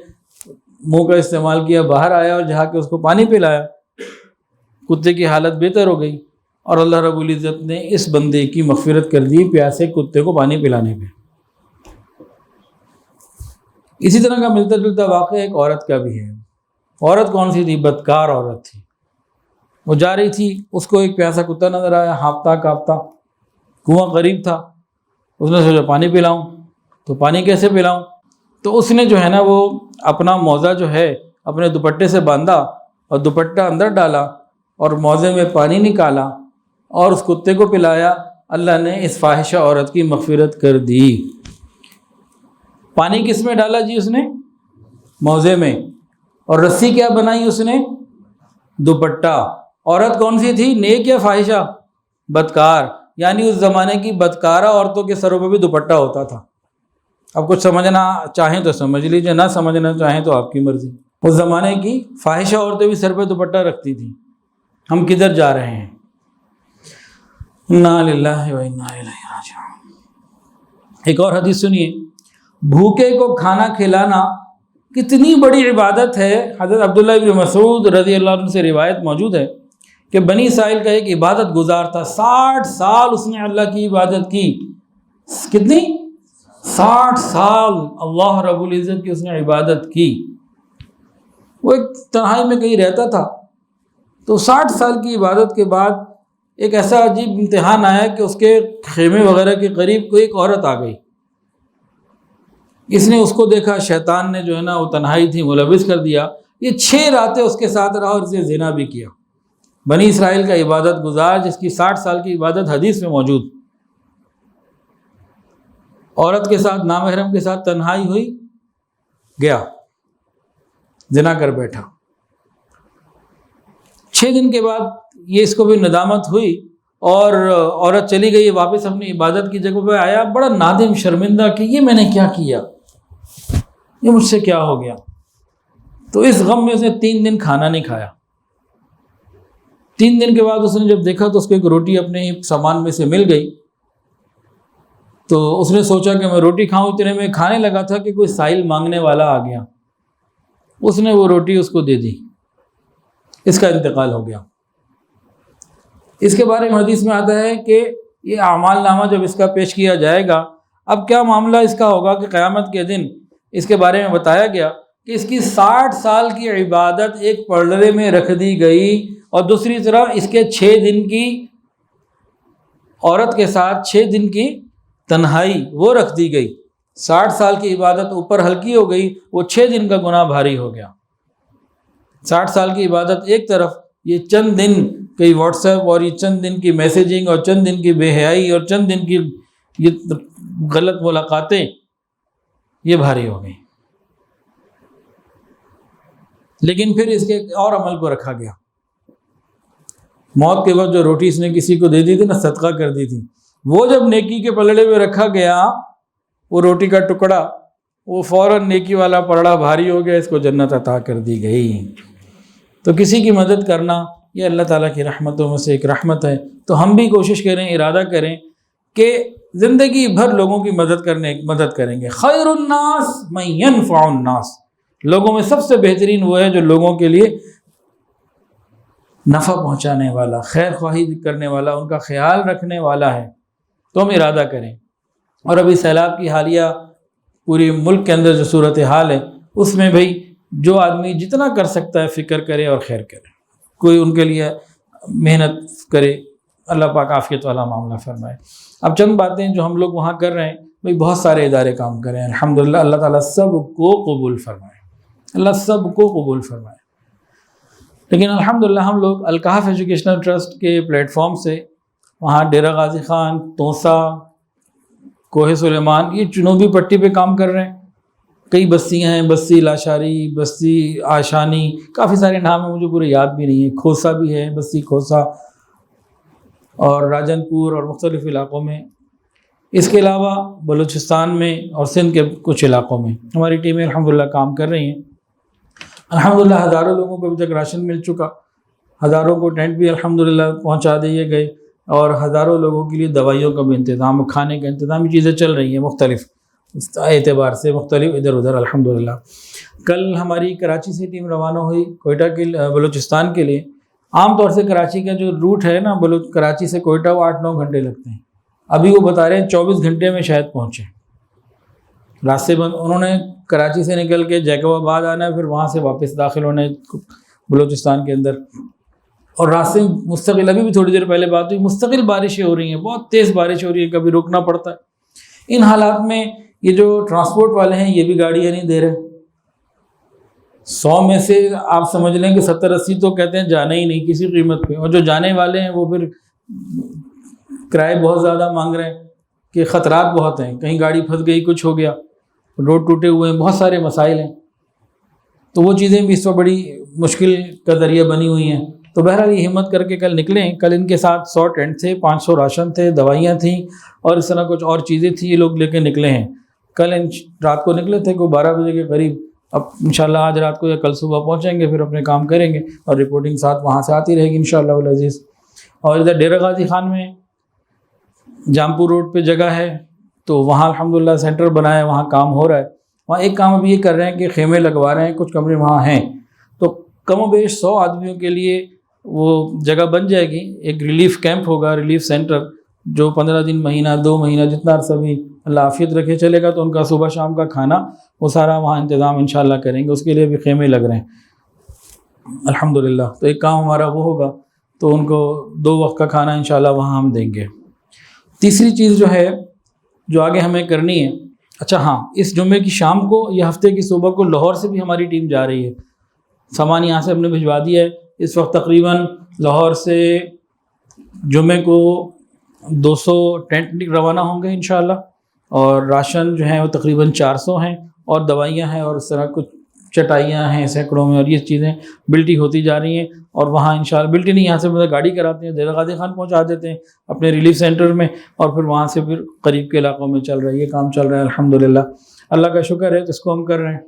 منہ کا استعمال کیا، باہر آیا اور جہاں کے اس کو پانی پلایا۔ کتے کی حالت بہتر ہو گئی، اور اللہ رب العزت نے اس بندے کی مغفرت کر دی پیاسے کتے کو پانی پلانے پہ۔ اسی طرح کا ملتا جلتا واقعہ ایک عورت کا بھی ہے۔ عورت کون سی تھی؟ بدکار عورت تھی۔ وہ جا رہی تھی، اس کو ایک پیاسا کتا نظر آیا، ہانپتا کانپتا، کنواں قریب تھا، اس نے سوچا پانی پلاؤں، تو پانی کیسے پلاؤں؟ تو اس نے جو ہے نا وہ اپنا موزہ جو ہے اپنے دوپٹے سے باندھا، اور دوپٹہ اندر ڈالا، اور موزے میں پانی نکالا، اور اس کتے کو پلایا۔ اللہ نے اس فاحشہ عورت کی مغفرت کر دی۔ پانی کس میں ڈالا جی اس نے؟ موزے میں. اور رسی کیا بنائی اس نے؟ دوپٹہ. عورت کون سی تھی؟ نیک یا فاحشہ؟ بدکار. یعنی اس زمانے کی بدکارہ عورتوں کے سروں پہ بھی دوپٹہ ہوتا تھا. اب کچھ سمجھنا چاہیں تو سمجھ لیجیے، نہ سمجھنا چاہیں تو آپ کی مرضی. اس زمانے کی فاحشہ عورتیں بھی سر پہ دوپٹہ رکھتی تھیں. ہم کدھر جا رہے ہیں؟ انا للہ و انا الیہ راجعون. ایک اور حدیث سنیے، بھوکے کو کھانا کھلانا کتنی بڑی عبادت ہے. حضرت عبداللہ ابن مسعود رضی اللہ عنہ سے روایت موجود ہے کہ بنی اسرائیل کا ایک عبادت گزار تھا، 60 سال اس نے اللہ کی عبادت کی. کتنی؟ 60 سال اللہ رب العزت کی اس نے عبادت کی. وہ ایک تنہائی میں کہیں رہتا تھا، تو 60 سال کی عبادت کے بعد ایک ایسا عجیب امتحان آیا کہ اس کے خیمے وغیرہ کے قریب کوئی ایک عورت آ گئی. اس نے اس کو دیکھا، شیطان نے جو ہے نا وہ تنہائی تھی ملوث کر دیا. یہ 6 راتیں اس کے ساتھ رہا اور اسے زنا بھی کیا. بنی اسرائیل کا عبادت گزار جس کی 60 سال کی عبادت حدیث میں موجود، عورت کے ساتھ نامحرم کے ساتھ تنہائی ہوئی، گیا زنا کر بیٹھا. 6 دن کے بعد یہ اس کو بھی ندامت ہوئی اور عورت چلی گئی. واپس اپنی عبادت کی جگہ پہ آیا، بڑا نادم شرمندہ کہ یہ میں نے کیا کیا، یہ مجھ سے کیا ہو گیا. تو اس غم میں اس نے 3 دن کھانا نہیں کھایا. 3 دن کے بعد اس نے جب دیکھا تو اس کو ایک روٹی اپنے سامان میں سے مل گئی. تو اس نے سوچا کہ میں روٹی کھاؤں. اتنے میں کھانے لگا تھا کہ کوئی سائل مانگنے والا آ گیا. اس نے وہ روٹی اس کو دے دی. اس کا انتقال ہو گیا. اس کے بارے میں حدیث میں آتا ہے کہ یہ اعمال نامہ جب اس کا پیش کیا جائے گا، اب کیا معاملہ اس کا ہوگا کہ قیامت کے دن اس کے بارے میں بتایا گیا کہ اس کی 60 سال کی عبادت ایک پلڑے میں رکھ دی گئی اور دوسری طرف اس کے 6 دن کی عورت کے ساتھ 6 دن کی تنہائی وہ رکھ دی گئی. 60 سال کی عبادت اوپر ہلکی ہو گئی، وہ 6 دن کا گناہ بھاری ہو گیا. 60 سال کی عبادت ایک طرف، یہ چند دن کئی واٹس ایپ اور یہ چند دن کی میسیجنگ اور چند دن کی بے حیائی اور چند دن کی یہ غلط ملاقاتیں، یہ بھاری ہو گئی. لیکن پھر اس کے اور عمل کو رکھا گیا. موت کے وقت جو روٹی اس نے کسی کو دے دی تھی نا، صدقہ کر دی تھی، وہ جب نیکی کے پلڑے میں رکھا گیا، وہ روٹی کا ٹکڑا وہ فوراً نیکی والا پلڑا بھاری ہو گیا، اس کو جنت عطا کر دی گئی. تو کسی کی مدد کرنا یہ اللہ تعالیٰ کی رحمتوں میں سے ایک رحمت ہے. تو ہم بھی کوشش کریں، ارادہ کریں کہ زندگی بھر لوگوں کی مدد کریں گے. خیر الناس من ينفع الناس، لوگوں میں سب سے بہترین وہ ہے جو لوگوں کے لیے نفع پہنچانے والا، خیر خواہی کرنے والا، ان کا خیال رکھنے والا ہے. تو ہم ارادہ کریں. اور ابھی سیلاب کی حالیہ پوری ملک کے اندر جو صورتحال ہے، اس میں بھئی جو آدمی جتنا کر سکتا ہے فکر کرے اور خیر کرے، کوئی ان کے لیے محنت کرے. اللہ پاک عافیت والا معاملہ فرمائے. اب چند باتیں جو ہم لوگ وہاں کر رہے ہیں، بھئی بہت سارے ادارے کام کر رہے ہیں الحمدللہ. اللہ تعالیٰ سب کو قبول فرمائے، اللہ سب کو قبول فرمائے. لیکن الحمدللہ ہم لوگ الکحف ایجوکیشنل ٹرسٹ کے پلیٹ فارم سے وہاں ڈیرہ غازی خان، توسا، کوہ سلیمان، یہ جنوبی پٹی پہ کام کر رہے ہیں. کئی بستیاں ہیں، بستی لاشاری، بستی آشانی، کافی سارے نام ہیں، مجھے پورے یاد بھی نہیں ہے. کھوسا بھی ہے، بستی کھوسا، اور راجن پور اور مختلف علاقوں میں. اس کے علاوہ بلوچستان میں اور سندھ کے کچھ علاقوں میں ہماری ٹیمیں الحمدللہ کام کر رہی ہیں. الحمدللہ ہزاروں لوگوں کو ابھی تک راشن مل چکا، ہزاروں کو ٹینٹ بھی الحمدللہ پہنچا دیے گئے، اور ہزاروں لوگوں کے لیے دوائیوں کا بھی انتظام، کھانے کا انتظام، چیزیں چل رہی ہیں مختلف اعتبار سے، مختلف ادھر ادھر الحمدللہ. کل ہماری کراچی سے ٹیم روانہ ہوئی کوئٹہ کے بلوچستان کے لیے. عام طور سے کراچی کا جو روٹ ہے نا کراچی سے کوئٹہ، وہ 8-9 گھنٹے لگتے ہیں. ابھی وہ بتا رہے ہیں 24 گھنٹے میں شاید پہنچے. راستے بند، انہوں نے کراچی سے نکل کے جیکب آباد آنا ہے، پھر وہاں سے واپس داخل ہونا ہے بلوچستان کے اندر. اور راستے میں مستقل، ابھی بھی تھوڑی دیر پہلے بات ہوئی، مستقل بارشیں ہو رہی ہیں، بہت تیز بارش ہو رہی ہے، کبھی رکنا پڑتا ہے. ان حالات میں یہ جو ٹرانسپورٹ والے ہیں یہ بھی گاڑیاں نہیں دے رہے. 100 میں سے آپ سمجھ لیں کہ 70-80 تو کہتے ہیں جانا ہی نہیں کسی قیمت پہ، اور جو جانے والے ہیں وہ پھر کرائے بہت زیادہ مانگ رہے ہیں کہ خطرات بہت ہیں، کہیں گاڑی پھنس گئی، کچھ ہو گیا. روڈ ٹوٹے ہوئے ہیں، بہت سارے مسائل ہیں، تو وہ چیزیں بھی اس وقت بڑی مشکل کا ذریعہ بنی ہوئی ہیں۔ تو بہرحال یہ ہمت کر کے کل نکلیں۔ کل ان کے ساتھ 100 ٹینٹ تھے، 500 راشن تھے، دوائیاں تھیں اور اس طرح کچھ اور چیزیں تھیں، یہ لوگ لے کے نکلے ہیں۔ کل رات کو نکلے تھے، کوئی 12 بجے کے قریب۔ اب انشاءاللہ آج رات کو یا کل صبح پہنچیں گے، پھر اپنے کام کریں گے اور رپورٹنگ ساتھ وہاں سے آتی رہے گی انشاءاللہ العزیز۔ اور ادھر ڈیرہ غازی خان میں جامپور روڈ پہ جگہ ہے، تو وہاں الحمدللہ سینٹر بنا ہے، وہاں کام ہو رہا ہے۔ وہاں ایک کام ابھی یہ کر رہے ہیں کہ خیمے لگوا رہے ہیں، کچھ کمرے وہاں ہیں، تو کم و بیش 100 آدمیوں کے لیے وہ جگہ بن جائے گی۔ ایک ریلیف کیمپ ہوگا، ریلیف سینٹر، جو 15 دن، مہینہ، 2 مہینہ، جتنا عرصہ بھی اللہ عافیت رکھے چلے گا، تو ان کا صبح شام کا کھانا وہ سارا وہاں انتظام انشاءاللہ کریں گے۔ اس کے لیے بھی خیمے لگ رہے ہیں الحمدللہ۔ تو ایک کام ہمارا وہ ہوگا، تو ان کو 2 وقت کا کھانا انشاءاللہ وہاں ہم دیں گے۔ تیسری چیز جو ہے، جو آگے ہمیں کرنی ہے، اچھا ہاں، اس جمعے کی شام کو یا ہفتے کی صبح کو لاہور سے بھی ہماری ٹیم جا رہی ہے۔ سامان یہاں سے ہم نے بھجوا دیا ہے۔ اس وقت تقریباً لاہور سے جمعے کو 200 ٹینٹ روانہ ہوں گے انشاءاللہ، اور راشن جو ہیں وہ تقریباً 400 ہیں، اور دوائیاں ہیں، اور اس طرح کچھ چٹائیاں ہیں سینکڑوں میں، اور یہ چیزیں بلٹی ہوتی جا رہی ہیں۔ اور وہاں انشاءاللہ بلٹی نہیں، یہاں سے گاڑی کراتے ہیں، ڈیرہ غازی خان پہنچا دیتے ہیں اپنے ریلیف سینٹر میں، اور پھر وہاں سے پھر قریب کے علاقوں میں چل رہا ہے، یہ کام چل رہا ہے الحمدللہ۔ اللہ کا شکر ہے، تو اس کو ہم کر رہے ہیں۔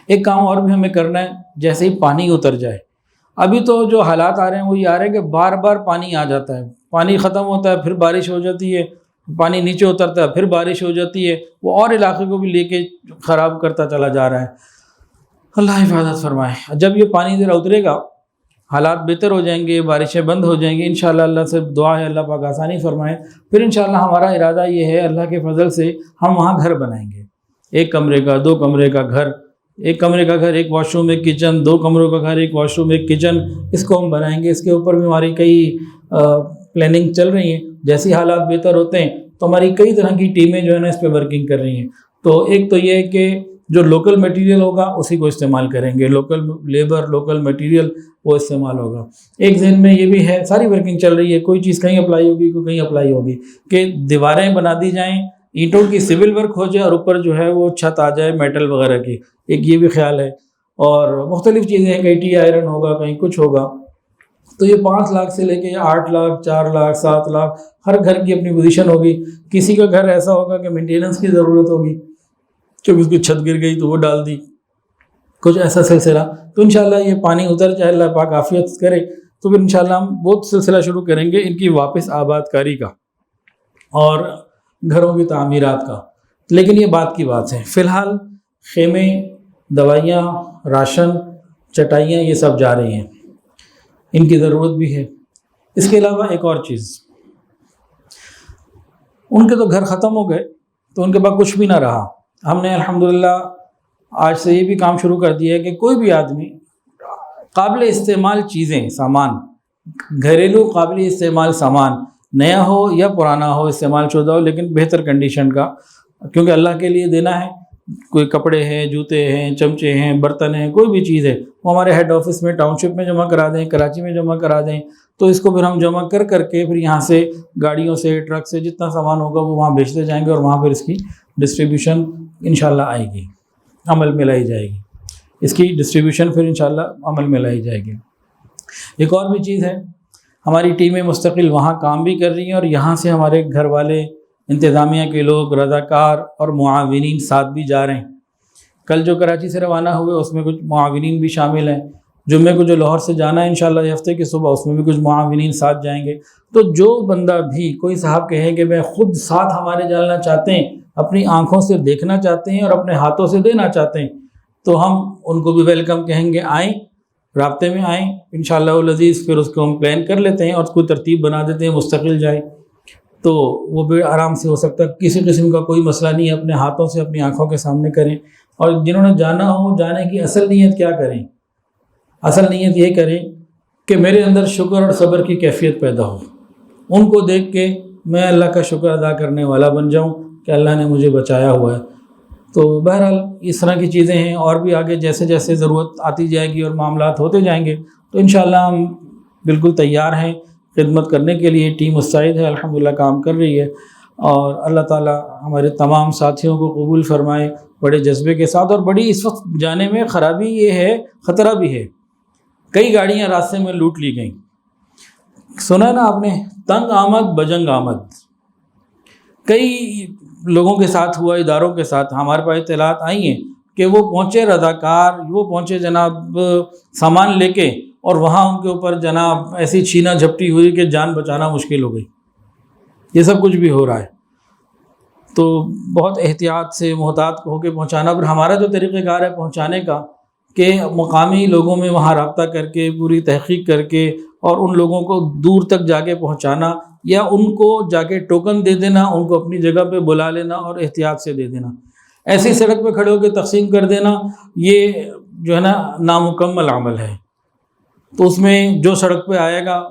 ایک کام اور بھی ہمیں کرنا ہے، جیسے ہی پانی اتر جائے، ابھی تو جو حالات آ رہے ہیں وہ یہ آ رہے ہیں کہ بار بار پانی آ جاتا ہے، پانی ختم ہوتا ہے، پھر بارش ہو جاتی ہے، پانی نیچے اترتا ہے، پھر بارش ہو جاتی ہے، وہ اور علاقے کو بھی لے کے خراب کرتا چلا جا رہا ہے۔ اللہ حفاظت فرمائے۔ جب یہ پانی ذرا اترے گا، حالات بہتر ہو جائیں گے، بارشیں بند ہو جائیں گی انشاءاللہ، اللہ سے دعا ہے اللہ پاک آسانی فرمائے، پھر انشاءاللہ ہمارا ارادہ یہ ہے اللہ کے فضل سے ہم وہاں گھر بنائیں گے، 1 کمرے کا، 2 کمرے کا گھر، 1 کمرے کا گھر، 1 واش روم 1 کچن، 2 کمروں کا گھر، 1 واش روم 1 کچن، اس کو ہم بنائیں گے۔ اس کے اوپر بھی ہماری کئی پلاننگ چل رہی ہیں، جیسی حالات بہتر ہوتے ہیں تو ہماری کئی طرح کی ٹیمیں جو ہے نا اس پہ ورکنگ کر رہی ہیں۔ تو ایک تو یہ ہے کہ جو لوکل میٹیریل ہوگا اسی کو استعمال کریں گے، لوکل لیبر، لوکل میٹیریل وہ استعمال ہوگا۔ ایک ذہن میں یہ بھی ہے، ساری ورکنگ چل رہی ہے، کوئی چیز کہیں اپلائی ہوگی، کوئی کہیں اپلائی ہوگی، کہ دیواریں بنا دی جائیں، اینٹوں کی سول ورک ہو جائے، اور اوپر جو ہے وہ چھت آ جائے میٹل وغیرہ کی، ایک یہ بھی خیال ہے۔ اور مختلف چیزیں ہیں، کہیں ٹی آئرن ہوگا، کہیں کچھ ہوگا۔ تو یہ 5 لاکھ سے لے کے 8 لاکھ، 4 لاکھ، 7 لاکھ، ہر گھر کی اپنی پوزیشن ہوگی۔ کسی کا گھر ایسا ہوگا کہ مینٹیننس کی ضرورت ہوگی، جب اس کی چھت گر گئی تو وہ ڈال دی، کچھ ایسا سلسلہ۔ تو انشاءاللہ یہ پانی اتر جائے، اللہ پاک عافیت کرے، تو پھر انشاءاللہ ہم بہت سلسلہ شروع کریں گے ان کی واپس آباد کاری کا اور گھروں کی تعمیرات کا۔ لیکن یہ بات کی بات ہے، فی الحال خیمے، دوائیاں، راشن، چٹائیاں، یہ سب جا رہی ہیں، ان کی ضرورت بھی ہے۔ اس کے علاوہ ایک اور چیز، ان کے تو گھر ختم ہو گئے تو ان کے پاس کچھ بھی نہ رہا۔ ہم نے الحمدللہ آج سے یہ بھی کام شروع کر دیا ہے کہ کوئی بھی آدمی قابل استعمال چیزیں، سامان، گھریلو قابل استعمال سامان، نیا ہو یا پرانا ہو، استعمال شدہ ہو لیکن بہتر کنڈیشن کا، کیونکہ اللہ کے لیے دینا ہے۔ کوئی کپڑے ہیں، جوتے ہیں، چمچے ہیں، برتن ہیں، کوئی بھی چیز ہے، وہ ہمارے ہیڈ آفس میں، ٹاؤن شپ میں جمع کرا دیں، کراچی میں جمع کرا دیں، تو اس کو پھر ہم جمع کر کے پھر یہاں سے گاڑیوں سے، ٹرک سے جتنا سامان ہوگا وہ وہاں بھیجتے جائیں گے، اور وہاں پھر اس کی ڈسٹریبیوشن انشاءاللہ آئے گی، عمل میں لائی جائے گی، اس کی ڈسٹریبیوشن پھر انشاءاللہ عمل میں لائی جائے گی۔ ایک اور بھی چیز ہے، ہماری ٹیمیں مستقل وہاں کام بھی کر رہی ہیں، اور یہاں سے ہمارے گھر والے، انتظامیہ کے لوگ، رضاکار اور معاونین ساتھ بھی جا رہے ہیں۔ کل جو کراچی سے روانہ ہوئے اس میں کچھ معاونین بھی شامل ہیں، جمعے کو جو لاہور سے جانا ہے انشاءاللہ یہ ہفتے کی صبح، اس میں بھی کچھ معاونین ساتھ جائیں گے۔ تو جو بندہ بھی، کوئی صاحب کہیں کہ میں خود ساتھ ہمارے جانا چاہتے ہیں، اپنی آنکھوں سے دیکھنا چاہتے ہیں اور اپنے ہاتھوں سے دینا چاہتے ہیں، تو ہم ان کو بھی ویلکم کہیں گے، آئیں، رابطے میں آئیں انشاءاللہ العزیز، پھر اس کو ہم پلان کر لیتے ہیں اور کوئی ترتیب بنا دیتے ہیں، مستقل جائیں، تو وہ بھی آرام سے ہو سکتا ہے، کسی قسم کا کوئی مسئلہ نہیں ہے، اپنے ہاتھوں سے اپنی آنکھوں کے سامنے کریں۔ اور جنہوں نے جانا ہو، جانے کی اصل نیت کیا کریں؟ اصل نیت یہ کریں کہ میرے اندر شکر اور صبر کی کیفیت پیدا ہو، ان کو دیکھ کے میں اللہ کا شکر ادا کرنے والا بن جاؤں کہ اللہ نے مجھے بچایا ہوا ہے۔ تو بہرحال اس طرح کی چیزیں ہیں، اور بھی آگے جیسے جیسے ضرورت آتی جائے گی اور معاملات ہوتے جائیں گے تو انشاءاللہ ہم بالکل تیار ہیں خدمت کرنے کے لیے، ٹیم مستعد ہے، الحمدللہ کام کر رہی ہے۔ اور اللہ تعالیٰ ہمارے تمام ساتھیوں کو قبول فرمائے بڑے جذبے کے ساتھ. اور بڑی اس وقت جانے میں خرابی یہ ہے، خطرہ بھی ہے، کئی گاڑیاں راستے میں لوٹ لی گئیں. سنا نا آپ نے، تنگ آمد بجنگ آمد. کئی لوگوں کے ساتھ ہوا، اداروں کے ساتھ. ہمارے پاس اطلاعات آئی ہیں کہ وہ پہنچے رضاکار، وہ پہنچے جناب سامان لے کے، اور وہاں ان کے اوپر جناب ایسی چھینا جھپٹی ہوئی کہ جان بچانا مشکل ہو گئی. یہ سب کچھ بھی ہو رہا ہے. تو بہت احتیاط سے محتاط ہو کے پہنچانا. پر ہمارا جو طریقہ کار ہے پہنچانے کا کہ مقامی لوگوں میں وہاں رابطہ کر کے، پوری تحقیق کر کے، اور ان لوگوں کو دور تک جا کے پہنچانا، یا ان کو جا کے ٹوکن دے دینا، ان کو اپنی جگہ پہ بلا لینا اور احتیاط سے دے دینا. ایسی سڑک پہ کھڑے ہو کے تقسیم کر دینا، یہ جو ہے نا نامکمل عمل ہے. تو اس میں جو سڑک پہ آئے گا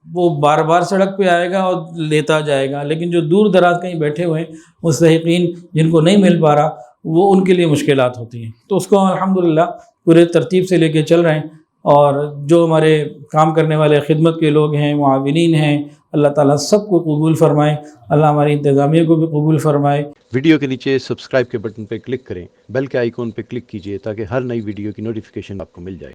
وہ بار بار سڑک پہ آئے گا اور لیتا جائے گا، لیکن جو دور دراز کہیں بیٹھے ہوئے ہیں مستحقین جن کو نہیں مل پا رہا، وہ ان کے لیے مشکلات ہوتی ہیں. تو اس کو الحمدللہ پورے ترتیب سے لے کے چل رہے ہیں. اور جو ہمارے کام کرنے والے خدمت کے لوگ ہیں، معاونین ہیں، اللہ تعالیٰ سب کو قبول فرمائے. اللہ ہماری انتظامیہ کو بھی قبول فرمائے. ویڈیو کے نیچے سبسکرائب کے بٹن پہ کلک کریں، بیل کے آئیکن پہ کلک کیجئے تاکہ ہر نئی ویڈیو کی نوٹیفیکیشن آپ کو مل جائے.